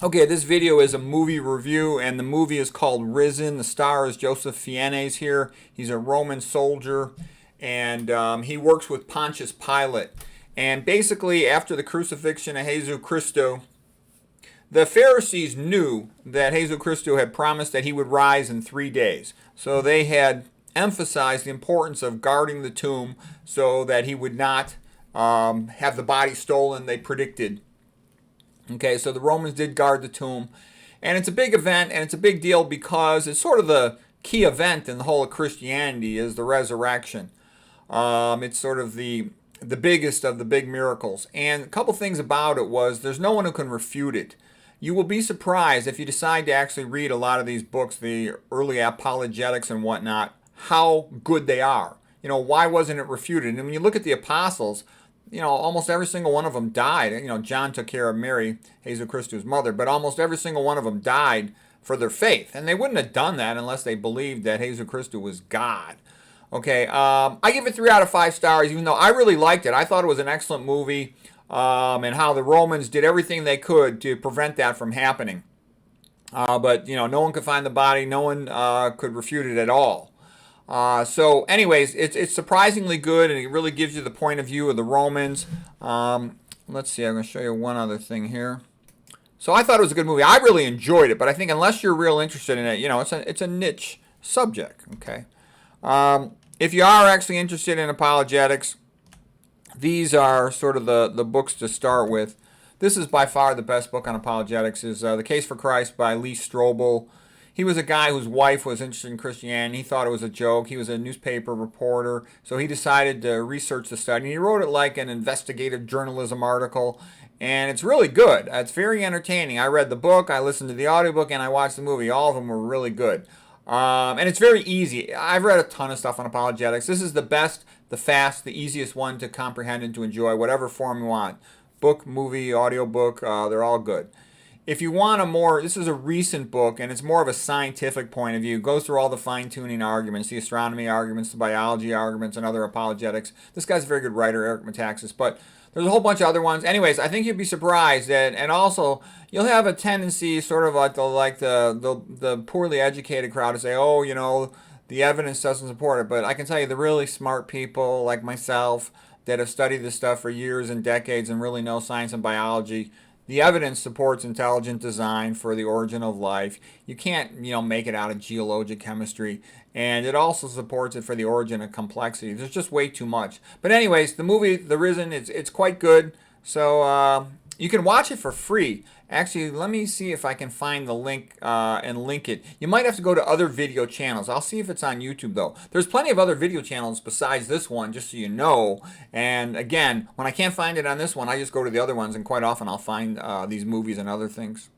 Okay, this video is a movie review, and the movie is called Risen. The star is Joseph Fiennes here. He's a Roman soldier, and he works with Pontius Pilate. And basically, after the crucifixion of Jesus Christo, the Pharisees knew that Jesus Christo had promised that he would rise in 3 days. So they had emphasized the importance of guarding the tomb so that he would not have the body stolen, they predicted. Okay, so the Romans did guard the tomb. And it's a big event, and it's a big deal because it's sort of the key event in the whole of Christianity is the resurrection. It's sort of the biggest of the big miracles. And a couple things about it was there's no one who can refute it. You will be surprised if you decide to actually read a lot of these books, the early apologetics and whatnot, how good they are. You know, why wasn't it refuted? And when you look at the apostles, you know, almost every single one of them died. You know, John took care of Mary, Jesus Christus' mother, but almost every single one of them died for their faith. And they wouldn't have done that unless they believed that Jesus Christus was God. Okay, I give it 3 out of 5 stars, even though I really liked it. I thought it was an excellent movie, and how the Romans did everything they could to prevent that from happening. But, you know, no one could find the body. No one could refute it at all. So, anyways, it's surprisingly good, and it really gives you the point of view of the Romans. Let's see, I'm going to show you one other thing here. So I thought it was a good movie. I really enjoyed it, but I think unless you're real interested in it, you know, it's a niche subject. Okay. If you are actually interested in apologetics, these are sort of the books to start with. This is by far the best book on apologetics. Is The Case for Christ by Lee Strobel. He was a guy whose wife was interested in Christianity. He thought it was a joke. He was a newspaper reporter, so he decided to research the study. And he wrote it like an investigative journalism article, and it's really good. It's very entertaining. I read the book, I listened to the audiobook, and I watched the movie. All of them were really good. And it's very easy. I've read a ton of stuff on apologetics. This is the best, the fast, the easiest one to comprehend and to enjoy, whatever form you want. Book, movie, audiobook, they're all good. If you want a more, this is a recent book, and it's more of a scientific point of view. It goes through all the fine-tuning arguments, the astronomy arguments, the biology arguments, and other apologetics. This guy's a very good writer, Eric Metaxas, but there's a whole bunch of other ones. Anyways, I think you'd be surprised that, and also you'll have a tendency, sort of like the poorly educated crowd, to say, oh, you know, the evidence doesn't support it. But I can tell you, the really smart people like myself that have studied this stuff for years and decades and really know science and biology, the evidence supports intelligent design for the origin of life. You can't, you know, make it out of geologic chemistry. And it also supports it for the origin of complexity. There's just way too much. But anyways, the movie, The Risen, it's quite good. So you can watch it for free. Actually, let me see if I can find the link and link it. You might have to go to other video channels. I'll see if it's on YouTube, though. There's plenty of other video channels besides this one, just so you know. And again, when I can't find it on this one, I just go to the other ones, and quite often I'll find these movies and other things.